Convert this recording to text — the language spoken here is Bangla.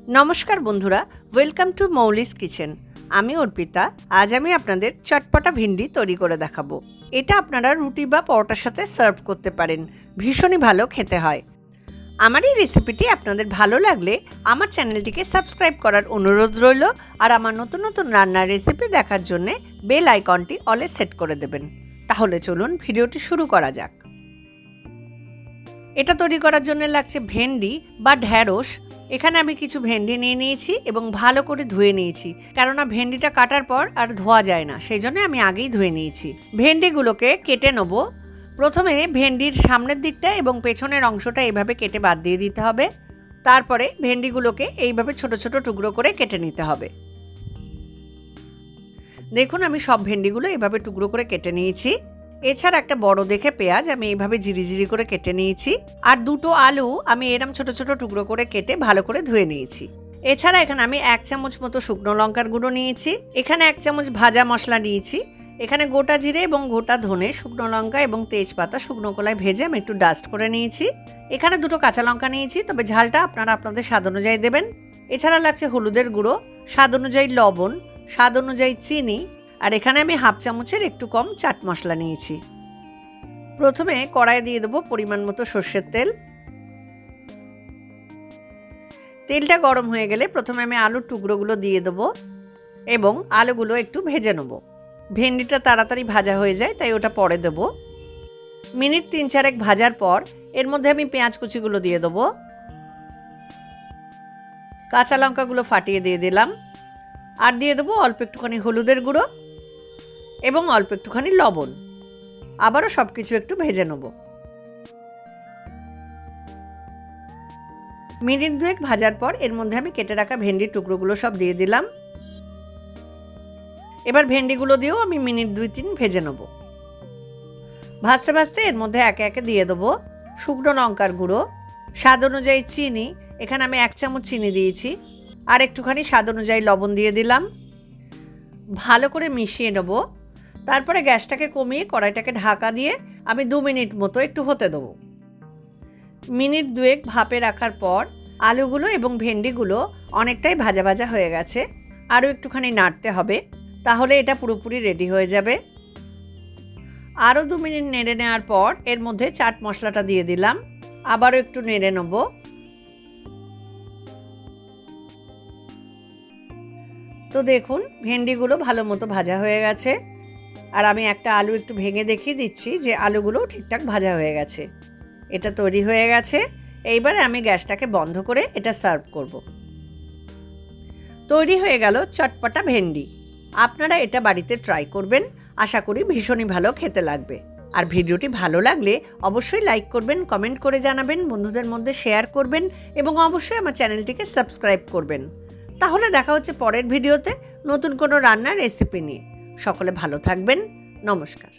নমস্কার বন্ধুরা, ওয়েলকাম টু মৌলিস কিচেন। আমি অর্পিতা। আজ আমি আপনাদের চটপটা ভিন্ডি তৈরি করে দেখাবো। এটা আপনারা রুটি বা পরোটার সাথে সার্ভ করতে পারেন, ভীষণই ভালো খেতে হয়। আমার এই রেসিপিটি আপনাদের ভালো লাগলে আমার চ্যানেলটিকে সাবস্ক্রাইব করার অনুরোধ রইল, আর আমার নতুন নতুন রান্নার রেসিপি দেখার জন্য বেল আইকনটি অলে সেট করে দেবেন। তাহলে চলুন ভিডিওটি শুরু করা যাক। এটা তৈরি করার জন্য লাগছে ভেন্ডি বা ঢ্যাঁড়স। এখানে আমি কিছু ভেন্ডি নিয়ে নিয়েছি এবং ভালো করে ধুয়ে নিয়েছি, কেননা ভেন্ডিটা কাটার পর আর ধোয়া যায় না, সেই জন্য আমি আগেই ধুয়ে নিয়েছি। ভেন্ডিগুলোকে কেটে নেব। প্রথমে ভেন্ডির সামনের দিকটা এবং পেছনের অংশটা এইভাবে কেটে বাদ দিয়ে দিতে হবে। তারপরে ভেন্ডিগুলোকে এইভাবে ছোট ছোট টুকরো করে কেটে নিতে হবে। দেখুন, আমি সব ভেন্ডিগুলো এভাবে টুকরো করে কেটে নিয়েছি। এছাড়া একটা বড় দেখে পেঁয়াজ আমি এইভাবে জিরি করে কেটে নিয়েছি, আর দুটো আলু আমি এরম ছোট ছোট টুকরো করে কেটে ভালো করে ধুয়ে নিয়েছি। এছাড়া এখানে আমি 1 চামচ মতো শুকনো লঙ্কার গুঁড়ো নিয়েছি। এখানে 1 চামচ ভাজা মশলা নিয়েছি। এখানে গোটা জিরে এবং গোটা ধনে, শুকনো লঙ্কা এবং তেজপাতা শুকনো কলায় ভেজে আমি একটু ডাস্ট করে নিয়েছি। এখানে দুটো কাঁচা লঙ্কা নিয়েছি, তবে ঝালটা আপনারা আপনাদের স্বাদ অনুযায়ী দেবেন। এছাড়া লাগছে হলুদের গুঁড়ো, স্বাদ অনুযায়ী লবণ, স্বাদ অনুযায়ী চিনি, আর এখানে আমি 1/2 চামচের একটু কম চাট মশলা নিয়েছি। প্রথমে কড়াইয়ে দিয়ে দেবো পরিমাণ মতো সর্ষের তেল। তেলটা গরম হয়ে গেলে প্রথমে আমি আলুর টুকরোগুলো দিয়ে দেবো এবং আলুগুলো একটু ভেজে নেব। ভেন্ডিটা তাড়াতাড়ি ভাজা হয়ে যায়, তাই ওটা পরে দেবো। মিনিট 3-4 ভাজার পর এর মধ্যে আমি পেঁয়াজ কুচিগুলো দিয়ে দেবো। কাঁচা লঙ্কাগুলো ফাটিয়ে দিয়ে দিলাম, আর দিয়ে দেবো অল্প একটুখানি হলুদের গুঁড়ো এবং অল্প একটুখানি লবণ। আবারও সব কিছু একটু ভেজে নেব। মিনিট 2 ভাজার পর এর মধ্যে আমি কেটে রাখা ভেন্ডির টুকরোগুলো সব দিয়ে দিলাম। এবার ভেন্ডিগুলো দিয়েও আমি মিনিট 2-3 ভেজে নেব। ভাজতে ভাজতে এর মধ্যে একে একে দিয়ে দেবো শুকনো লঙ্কার গুঁড়ো, স্বাদ অনুযায়ী চিনি, এখানে আমি 1 চামচ চিনি দিয়েছি, আর একটুখানি স্বাদ অনুযায়ী লবণ দিয়ে দিলাম। ভালো করে মিশিয়ে নেব। তারপরে গ্যাসটাকে কমিয়ে কড়াইটাকে ঢাকা দিয়ে আমি 2 মিনিট মতো একটু হতে দেবো। মিনিট 2 ভাপে রাখার পর আলুগুলো এবং ভেন্ডিগুলো অনেকটাই ভাজা ভাজা হয়ে গেছে। আরও একটুখানি নাড়তে হবে, তাহলে এটা পুরোপুরি রেডি হয়ে যাবে। আরও 2 মিনিট নেড়ে নেওয়ার পর এর মধ্যে চাট মশলাটা দিয়ে দিলাম। আবারও একটু নেড়ে নেব। তো দেখুন, ভেন্ডিগুলো ভালো মতো ভাজা হয়ে গেছে, আর আমি একটা আলু একটু ভেঙে দেখিয়ে দিচ্ছি যে আলুগুলো ঠিকঠাক ভাজা হয়ে গেছে। এটা তৈরি হয়ে গেছে। এইবারে আমি গ্যাসটাকে বন্ধ করে এটা সার্ভ করব। তৈরি হয়ে গেল চটপটা ভেন্ডি। আপনারা এটা বাড়িতে ট্রাই করবেন, আশা করি ভীষণই ভালো খেতে লাগবে। আর ভিডিওটি ভালো লাগলে অবশ্যই লাইক করবেন, কমেন্ট করে জানাবেন, বন্ধুদের মধ্যে শেয়ার করবেন এবং অবশ্যই আমার চ্যানেলটিকে সাবস্ক্রাইব করবেন। তাহলে দেখা হচ্ছে পরের ভিডিওতে নতুন কোনো রান্নার রেসিপি নিয়ে। সকলে ভালো থাকবেন। নমস্কার।